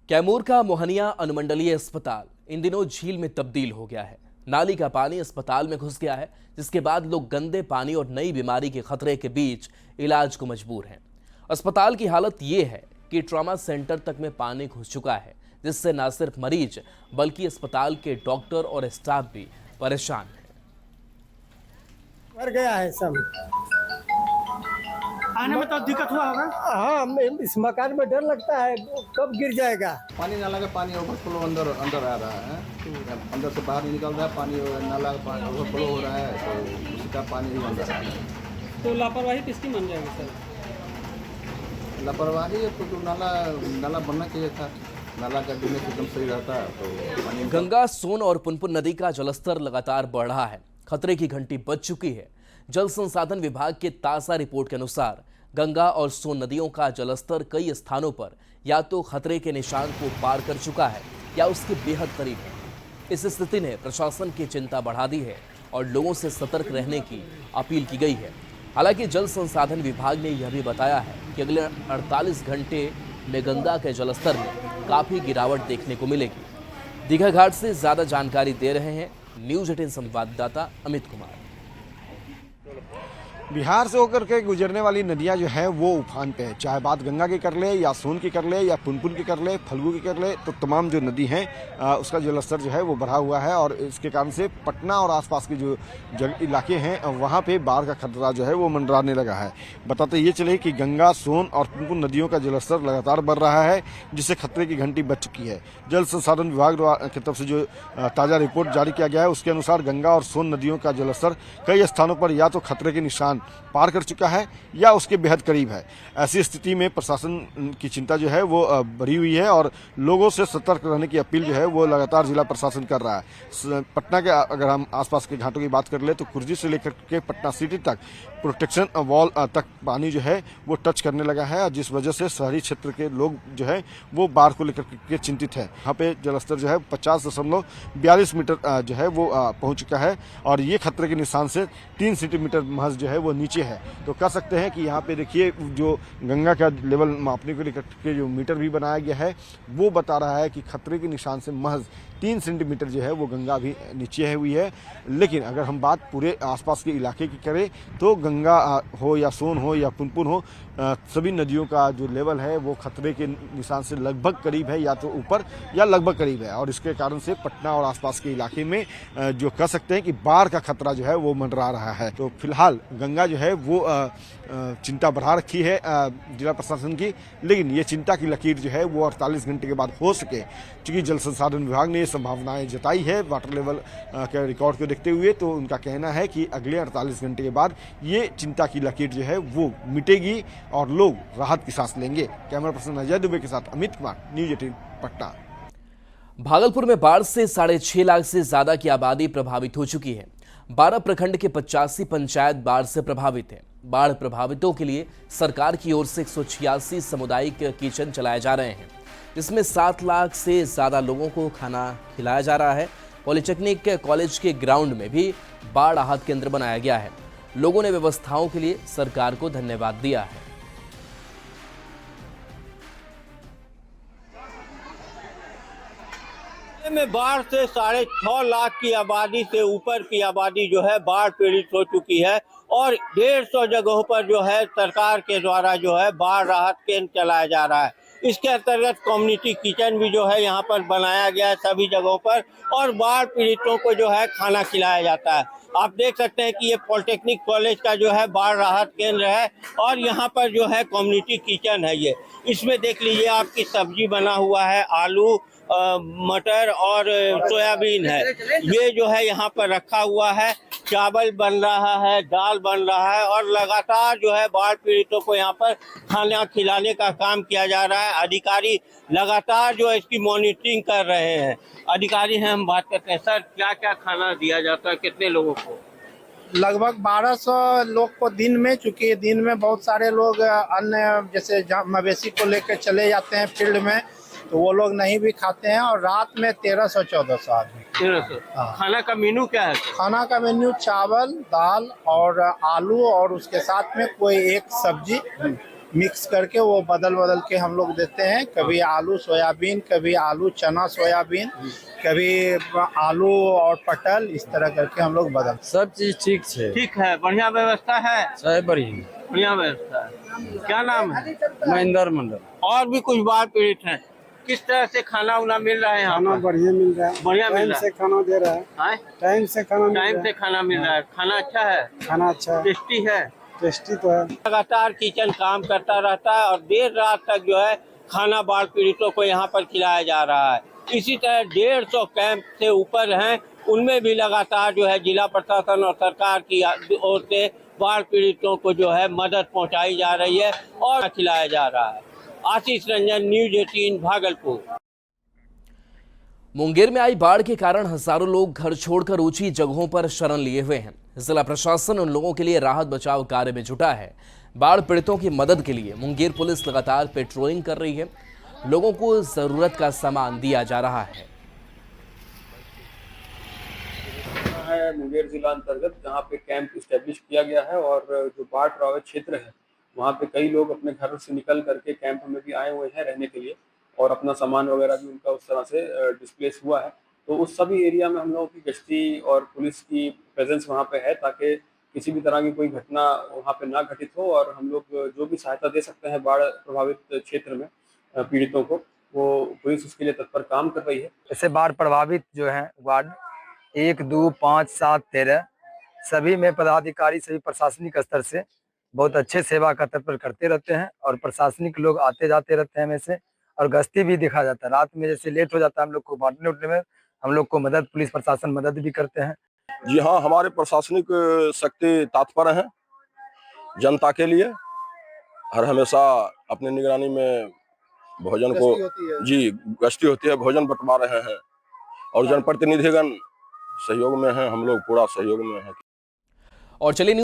कैमूर का मोहनिया अनुमंडलीय अस्पताल इन दिनों झील में तब्दील हो गया है। नाली का पानी अस्पताल में घुस गया है, जिसके बाद लोग गंदे पानी और नई बीमारी के खतरे के बीच इलाज को मजबूर हैं। अस्पताल की हालत ये है कि ट्रॉमा सेंटर तक में पानी घुस चुका है, जिससे न सिर्फ मरीज बल्कि अस्पताल के डॉक्टर और स्टाफ भी परेशान हैं। मर गया है सब। आने में तो दिक्कत हुआ होगा। हाँ, इस मकान में डर लगता है कब गिर जाएगा। पानी नाला का पानी ओवरफ्लो अंदर आ रहा है, अंदर से बाहर नहीं निकल रहा है। पानी नाला का पानी ओवरफ्लो हो रहा है, तो उसका पानी ही अंदर आ रहा है। तो लापरवाही किसकी मान जाएगी सर? लापरवाही है तो नाला बनना चाहिए था। नाला का ड्रेनेज एकदम सही रहता तो पानी। गंगा, सोन और पुनपुन नदी का जलस्तर लगातार बढ़ रहा है। खतरे की घंटी बज चुकी है। जल संसाधन विभाग के ताज़ा रिपोर्ट के अनुसार गंगा और सोन नदियों का जलस्तर कई स्थानों पर या तो खतरे के निशान को पार कर चुका है या उसके बेहद करीब है। इस स्थिति ने प्रशासन की चिंता बढ़ा दी है और लोगों से सतर्क रहने की अपील की गई है। हालांकि जल संसाधन विभाग ने यह भी बताया है कि अगले 48 घंटे में गंगा के जलस्तर में काफ़ी गिरावट देखने को मिलेगी। दीघा घाट से ज़्यादा जानकारी दे रहे हैं न्यूज़ 18 संवाददाता अमित कुमार। बिहार से होकर के गुजरने वाली नदियां जो है वो उफान पे है। चाहे बात गंगा की कर ले या सोन की कर ले या पुनपुन की कर ले, फल्गु की कर ले, तो तमाम जो नदी हैं उसका जलस्तर जो है वो बढ़ा हुआ है और इसके कारण से पटना और आसपास के जो इलाके हैं वहाँ पे बाढ़ का खतरा जो है वो मंडराने लगा है। बताते ये चले कि गंगा, सोन और पुनपुन नदियों का जलस्तर लगातार बढ़ रहा है, जिससे खतरे की घंटी बज चुकी है। जल संसाधन विभाग की तरफ से जो ताज़ा रिपोर्ट जारी किया गया है उसके अनुसार गंगा और सोन नदियों का जलस्तर कई स्थानों पर या तो खतरे के निशान पार कर चुका है या उसके बेहद करीब है। ऐसी स्थिति में प्रशासन की चिंता जो है वो बढ़ी हुई है और लोगों से सतर्क रहने की अपील जो है वो लगातार जिला प्रशासन कर रहा है। पटना के अगर हम आसपास के घाटों की बात कर ले तो कुर्जी से लेकर के पटना सिटी तक प्रोटेक्शन वॉल तक पानी जो है वो टच करने लगा है, जिस वजह से शहरी क्षेत्र के लोग जो है वो बाढ़ को लेकर के चिंतित है। यहाँ पे जलस्तर जो है 50.42 मीटर जो है वो पहुंच चुका है और ये खतरे के निशान से 3 सेंटीमीटर महज जो है वो नीचे है। तो कह सकते हैं कि यहाँ पे देखिए जो गंगा का लेवल मापने को लेकर के जो मीटर भी बनाया गया है वो बता रहा है कि खतरे के निशान से महज 3 सेंटीमीटर जो है वो गंगा भी नीचे हुई है। लेकिन अगर हम बात पूरे आसपास के इलाके की करें तो गंगा हो या सोन हो या पुनपुन हो, सभी नदियों का जो लेवल है वो खतरे के निशान से लगभग करीब है, या तो ऊपर या लगभग करीब है। और इसके कारण से पटना और आसपास के इलाके में जो कह सकते हैं कि बाढ़ का खतरा जो है वो मंडरा रहा है। तो फिलहाल गंगा जो है वो चिंता बढ़ा रखी है जिला प्रशासन की, लेकिन ये चिंता की लकीर जो है वो 48 घंटे के बाद हो सके, क्योंकि जल संसाधन विभाग ने ये संभावनाएं जताई है वाटर लेवल के रिकॉर्ड को देखते हुए। तो उनका कहना है कि अगले 48 घंटे के बाद ये चिंता की लकीर जो है वो मिटेगी और लोग राहत की सांस लेंगे। कैमरा पर्सन अजय दुबे के साथ अमित कुमार, न्यूज़ 18 पटना। भागलपुर में बाढ़ से 6.5 लाख से ज्यादा की आबादी प्रभावित हो चुकी है। 12 प्रखंड के 85 पंचायत बाढ़ से प्रभावित है। बाढ़ प्रभावितों के लिए सरकार की ओर से 186 सामुदायिक किचन चलाए जा रहे हैं, जिसमें 7 लाख से ज्यादा लोगों को खाना खिलाया जा रहा है। पॉलिटेक्निक कॉलेज के ग्राउंड में भी बाढ़ राहत केंद्र बनाया गया है। लोगों ने व्यवस्थाओं के लिए सरकार को धन्यवाद दिया है। में बाढ़ से 6.5 लाख की आबादी से ऊपर की आबादी जो है बाढ़ पीड़ित हो चुकी है और 150 जगहों पर जो है सरकार के द्वारा जो है बाढ़ राहत केंद्र चलाया जा रहा है। इसके अंतर्गत कम्युनिटी किचन भी जो है यहाँ पर बनाया गया है सभी जगहों पर और बाढ़ पीड़ितों को जो है खाना खिलाया जाता है। आप देख सकते हैं कि ये पॉलिटेक्निक कॉलेज का जो है बाढ़ राहत केंद्र है और यहाँ पर जो है कम्युनिटी किचन है। ये इसमें देख लीजिए आपकी सब्जी बना हुआ है, आलू, मटर और सोयाबीन है, ये जो है यहाँ पर रखा हुआ है। चावल बन रहा है, दाल बन रहा है और लगातार जो है बाढ़ पीड़ितों को यहाँ पर खाना खिलाने का काम किया जा रहा है। अधिकारी लगातार जो है इसकी मॉनिटरिंग कर रहे हैं। अधिकारी हैं, हम बात करते हैं। सर, क्या क्या खाना दिया जाता है, कितने लोगों को? लगभग 1200 लोग को दिन में, चूँकि दिन में बहुत सारे लोग अन्य जैसे मवेशी को लेकर चले जाते हैं फील्ड में, तो वो लोग नहीं भी खाते हैं। और रात में 1300-1400 आदमी। 1300। खाना का मेनू क्या है? खाना का मेन्यू चावल, दाल और आलू और उसके साथ में कोई एक सब्जी मिक्स करके वो बदल बदल के हम लोग देते हैं। कभी आलू सोयाबीन, कभी आलू चना सोयाबीन, कभी आलू और पटल, इस तरह करके हम लोग बदल। सब चीज ठीक है। ठीक है, बढ़िया व्यवस्था है, सब बढ़िया। बढ़िया व्यवस्था है। क्या नाम है? महेंद्र मंडल। और भी कुछ बाढ़ पीड़ित हैं, किस तरह से खाना उना मिल रहा है यहाँ खाना पर? बढ़िया मिल रहा है, बढ़िया मिल टाइम रहा से है। खाना दे रहा है, हाँ? टाइम से खाना मिल टाइम रहा से खाना मिल रहा है। खाना अच्छा है, है, खाना अच्छा है, टेस्टी है। टेस्टी तो है। लगातार किचन काम करता रहता है और देर रात तक जो है खाना बाढ़ पीड़ितों को यहाँ पर खिलाया जा रहा है। इसी तरह 150 कैंप से ऊपर हैं, उनमें भी लगातार जो है जिला प्रशासन और सरकार की ओर से बाढ़ पीड़ितों को जो है मदद पहुँचाई जा रही है और खिलाया जा रहा है। आशीष रंजन, न्यूज 18 भागलपुर। मुंगेर में आई बाढ़ के कारण हजारों लोग घर छोड़कर ऊंची जगहों पर शरण लिए हुए हैं। जिला प्रशासन उन लोगों के लिए राहत बचाव कार्य में जुटा है। बाढ़ पीड़ितों की मदद के लिए मुंगेर पुलिस लगातार पेट्रोलिंग कर रही है। लोगों को जरूरत का सामान दिया जा रहा है। मुंगेर जिला अंतर्गत जहाँ पे कैंप इस्टेब्लिश किया गया है और जो बाढ़ प्रभावित क्षेत्र है वहाँ पे कई लोग अपने घर से निकल करके कैंप में भी आए हुए हैं रहने के लिए और अपना सामान वगैरह भी उनका उस तरह से डिस्प्लेस हुआ है। तो उस सभी एरिया में हम लोगों की गश्ती और पुलिस की प्रेजेंस वहाँ पे है ताकि किसी भी तरह की कोई घटना वहाँ पे ना घटित हो और हम लोग जो भी सहायता दे सकते हैं बाढ़ प्रभावित क्षेत्र में पीड़ितों को, वो पुलिस उसके लिए तत्पर काम कर रही है। ऐसे बाढ़ प्रभावित जो है वार्ड 1, 2, 5, 7, 13 सभी में पदाधिकारी सभी प्रशासनिक स्तर से बहुत अच्छे सेवा का तत्पर करते रहते हैं और प्रशासनिक लोग आते जाते रहते हैं में से और गश्ती भी देखा जाता है। रात में जैसे लेट हो जाता है हम लोग को बांटने उठने में, हम लोग को मदद पुलिस प्रशासन मदद भी करते हैं। जी हाँ, हमारे प्रशासनिक शक्ति तत्पर हैं जनता के लिए, हर हमेशा अपनी निगरानी में भोजन को जी गश्ती होती है, भोजन बंटवा रहे हैं और जनप्रतिनिधिगण सहयोग में हैं, हम लोग पूरा सहयोग में हैं। और चलिए